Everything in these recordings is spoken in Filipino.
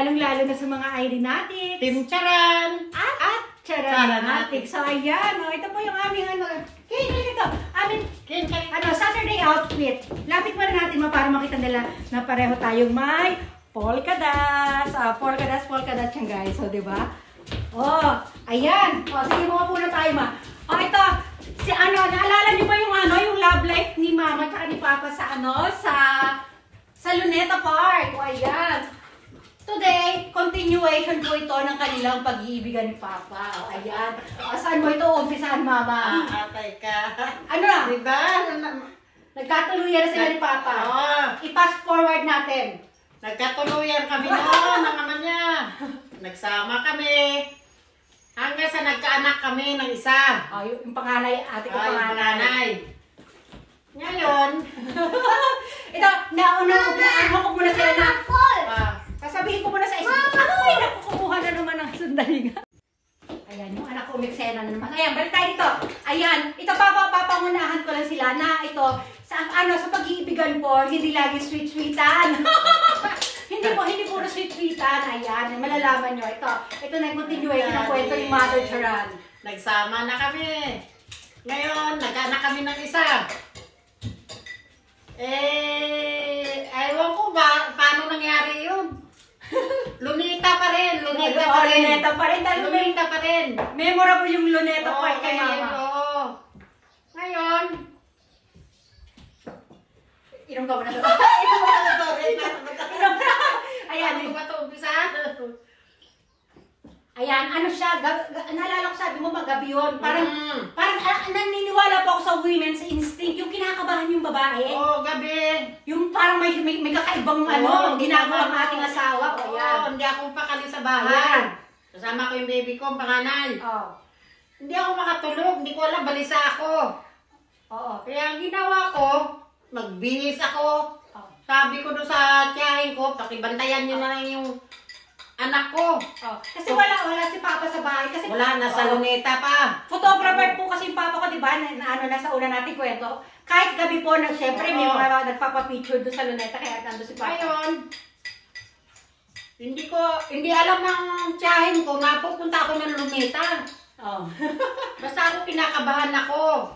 lalong-lalo na sa mga Irenatics. Team Charan! At Charanatics. So, ayan. Oh, ito po yung aming Saturday outfit. Lapit mo rin natin para makita nila na pareho tayong may polka dots. Polka dots yan guys. So, diba? Oh, ayan. Oh, sige mga muna tayo Oh, ito. Naalala niyo ba yung love life ni Mama at ni Papa sa Luneta Park? O, ayan. Today, continuation po ito ng kanilang pag-iibigan ni Papa. O, ayan. O, saan mo ito umpisahan, Mama? Atay ka. Ano na? Diba? Nagkatuluyan na sila ni Papa. I-fast forward natin. Nagkatuluyan kami noon ng ama niya. Nagsama kami. Hanggang sa nagkaanak kami ng isa. Yung panganay, ate ko panganay. Ngayon, ito, nauna ko muna sila na. Sasabihin ko muna sa isip ko, ay, nakukuha na naman ng sundalinga. Ayan, yung anak ko umiksena na naman. Ayan, balik tayo dito. Ayan, ito papangunahan ko lang sila na ito, sa pag-iibigan po, hindi lagi sweet-sweetan. Hindi puro sweet-sweetan. Ayan, malalaman nyo. Ito na yung continuation ng kwento ni Mother Charan. Nagsama na kami. Ngayon, nagkaanak kami ng isa. Ewan ko ba, paano nangyari yun? Luneta pa rin. Luneta pa rin. Memorable yung Luneta Park kay Mama. Oo. Ngayon, inom ka mo na ito. Ayan, ayan, ano siya, naalala ko sabi mo magabi yun. Parang naniniwala pa ako sa women's instinct, yung kinakabahan yung babae. Gabi. Yung parang may kakaibang ginagawa ng ating asawa. Hindi ako pakali sa bahay. Kasama ko yung baby ko, ang panganay. Hindi ako makatulog, hindi ko alam, balisa ako. Kaya ang ginawa ko, magbihis ako. Sabi ko doon sa tiyahin ko, pakibantayan nyo na lang yung anak ko. Kasi wala si Papa sa bahay. Kasi wala, nasa Luneta pa. Photographer po kasi yung Papa ko, di ba? Nasa una natin kwento. Kahit gabi po, syempre may mga nagpapapicture doon sa Luneta, kaya nandun si Papa. Ngayon, hindi alam ng tiyahin ko na pupunta ako ng Luneta. Basta ako kinakabahan ako.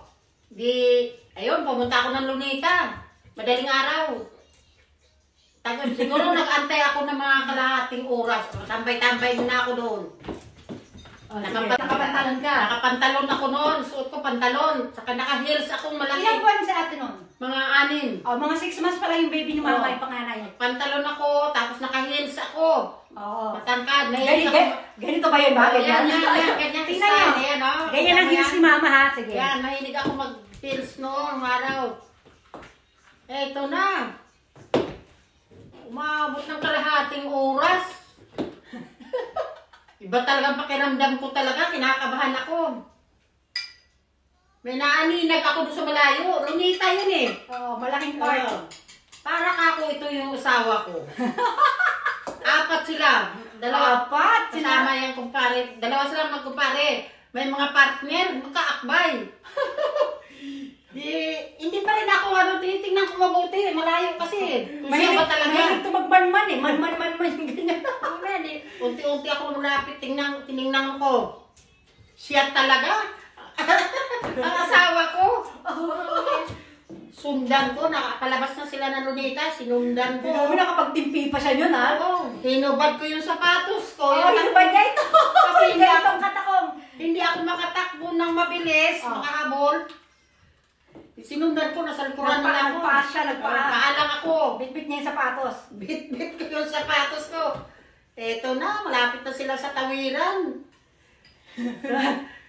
Ayun, pumunta ako ng Luneta. Madaling araw. Siguro nag-antay ako ng mga kalahating oras. Tambay-tambay na ako doon. Nakapantalon ka? Nakapantalon ako noon. Suot ko pantalon. Saka naka-heels akong malaki. Ilang buwan sa atin noon? Mga 6. Mga 6 months pala yung baby ni Mama yung panganay. Pantalon ako, tapos naka-heels ako. Matangkad. Ganito ba yun ba? Ganyan style. Ganyan ang heels ni Mama ha. Sige. Yan, mahilig ako mag-heels noong araw. Eto na. Umabot ng kalahating oras. Iba talagang pakiramdam ko talaga. Kinakabahan ako. May naaninag ako doon sa malayo. Luneta yun eh. Malaking part. Para kako ito yung asawa ko. 4 sila. Apat? Kasama yung kumpare. 2 silang magkumpare. May mga partner. Magkaakbay. Hindi pa rin ako tinitingnan ko mabuti. Malayo kasi. Mahilig ito magmanman eh. Man yung ganyan. Unti-unti ako lumapit. Tinignan ko. Siya talaga. Ang asawa ko. Sundan ko. Nakapalabas na sila ng Luneta. Sinundan ko. Nakapagtimpi pa siya yun ha. Hinubad ko yung sapatos ko. Hinubad niya ito. Kasi hindi ako makatakbo ng mabilis. Makahabol. Sinundan ko, nasa likuran nila ako. Nagpaalang ako. Bit-bit niya yung sapatos. Bit-bit ko yung sapatos ko. Eto na, malapit na sila sa tawiran.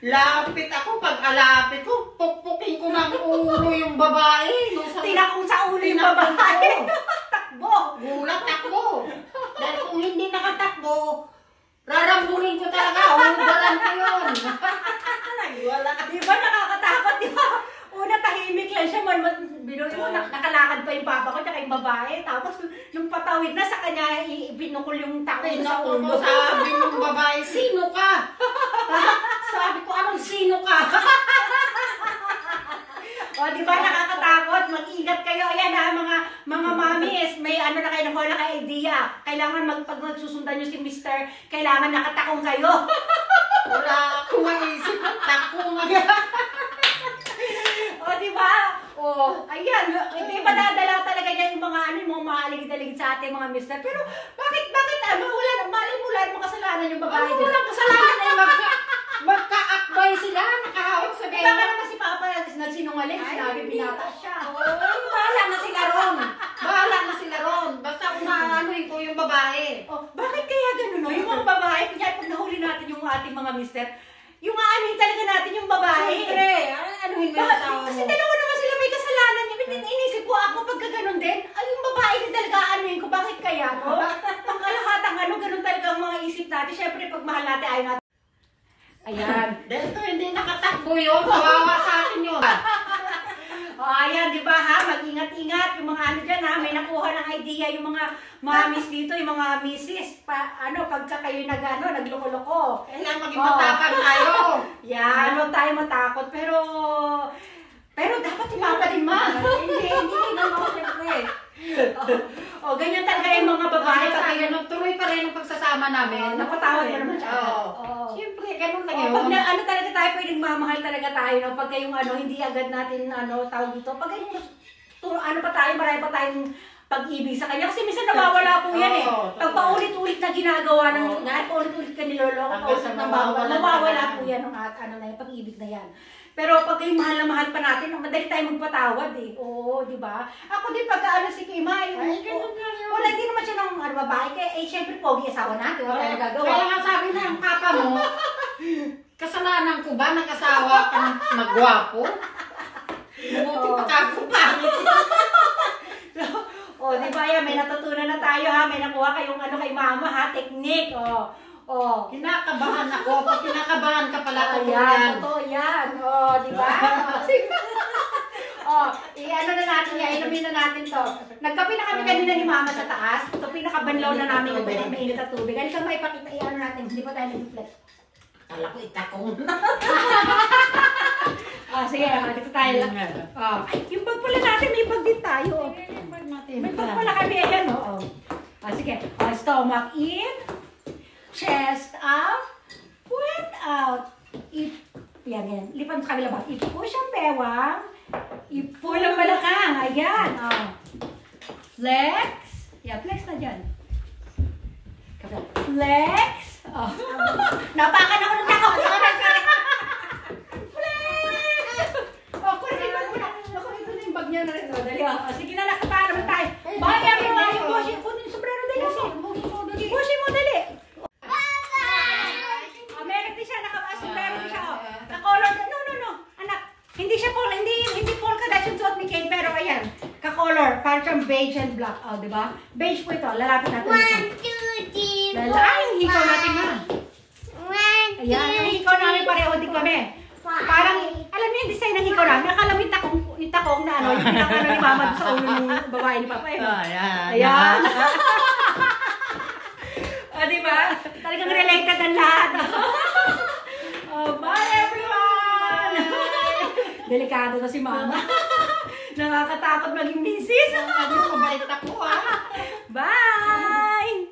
Lapit ako, pag alapit ko, pukpukin ko ng ulo yung babae. Tinakong sa ulo yung babae. Takbo. Gulat, takbo. Dahil kung hindi nakatakbo, rarambulin ko talaga. Hugalan ko yun. Di ba nakakatakot, di ba? Una, tahimik lang siya. Binuhin mo, nakalakad pa yung Papa ko tsaka yung babae. Tapos, nung patawid na sa kanya, binukol yung takbo sa ulo. Sabi ng babae, sino ka? Sabi ko, anong sino ka? Di ba nakakatakot? Mag-ingat kayo. Ayan ha, mga mommies, may na kayo na idea. Kailangan pag magsusundan nyo si Mr., kailangan nakatakong kayo. Wala akong maisip ng takong. O, diba? O, ayan. Hindi ba nadala talaga niya yung mga yung mga maaligid-aligid sa ating mga Mr. Pero, bakit, wala namang kasalanan yung babae. Walang kasalanan eh, magka-akbay sila, nakahawak sa Diba ka naman si Papa nagsinungaling, sinabi binata siya. Bahala na sila ron. Bahala na sila ron. Basta umaanuin ko yung babae. Oh, bakit kaya ganun, no? Yung mga babae, kaya pag nahuli natin yung ating mga mister, yung aanuhin talaga natin yung babae. Siyempre, anuhin mo yung asawa mo. Kasi dalawa naman sila may kasalanan. Inisip ko ako pagka ganun din, yung babae din talaga aanuhin ko. Bakit kaya, no? Pangkalahatang ganun talaga ang mga isip natin. Siyempre, pag mahal natin, ayaw natin. Ayan. Dahil ko hindi nakatakbo yun, kawawa sa akin yun. Ayan, di ba ha? Mag-ingat-ingat yung mga ano dyan ha. May nakuha ng idea yung mga mamis dito, yung mga misis. Pagka kayo nagloko-loko. Kailangan maging matapang tayo. Yan, huwag tayo matakot. Pero dapat ipapa din ma. Hindi naman ako siyempre. Ganyan talaga yung mga babae. Tuloy pa rin ang pagsasama namin. Napatawad mo naman siya. Siyempre, ganun lang yun. Pag talaga tayo, pwedeng mamahal talaga tayo. No? Pagka yung hindi agad natin, tawag dito. Pagka yung, marami pa tayong pag-ibig sa kanya. Kasi minsan nawawala po yan eh. Pag paulit-ulit na ginagawa ng paulit-ulit ka niloloko, mawawala po yan ng pag-ibig na yan. Pero pag yung mahal na mahal pa natin, madali tayo magpatawad eh. Oo, di ba? Ako din pag si Kima, wala din naman siya ng babae. Kaya syempre pogi asawa natin. Wala tayo nagagawa. Kaya nga sabi ng papa mo, kasalanan ko ba nag-asawa ka ng magwapo? Mabuti pa ka ako pangit. Di ba yan? May natutunan na tayo ha. May nakuha kayong kay mama ha. Technique. Kinakabahan ako. Pag kinakabahan ka pala, totoo yan. Di ba? Na natin yan. Inumin na natin to. Nagkape na kami kanina ni mama sa taas. Ito pinakabanlaw na namin yung mainit na tubig. Halika maipakita, natin. Hindi pa tayo nag-reflect. Kala ko itakong na. Sige, dito tayo lang. Yung bag pala natin, may bag din tayo. May bag pala kami. Ayan, sige. Stomach in. Chest up. Puwet out. Yan. Lipan sa kabila ba? I-push ang bewang. I-pull ang balakang. Ayan. Flex. Flex na dyan. Flex. Napakan ako ng takot. Flex. Kunin mo muna. Nakunin ko na yung bag niya na rin. Dali. Sige na, nakapara mo tayo. Bye everyone. Bushi. Kunin yung sombrero dali. Bushi mo, dali. Meron din siya. Sombrero din siya. Ka-color. No. Anak. Hindi polka dahil yung suot ni Kate. Pero ayan. Ka-color. Parang siyang beige and black. Diba? Beige po ito. Lalapit natin. 1, 2, 3, 4. Yung hikaw natin na. Ayan. Yung hikaw namin pareho din kami. Parang, alam niyo yung design ng hikaw namin. Akala mo yung takong na yung pinakano ni mama sa ulo ng babae ni Papa. Ayan. Diba? Talagang related ang lahat. Bye everyone! Delikado na si mama. Nakakatakot maging misis. Mabait ako Bye!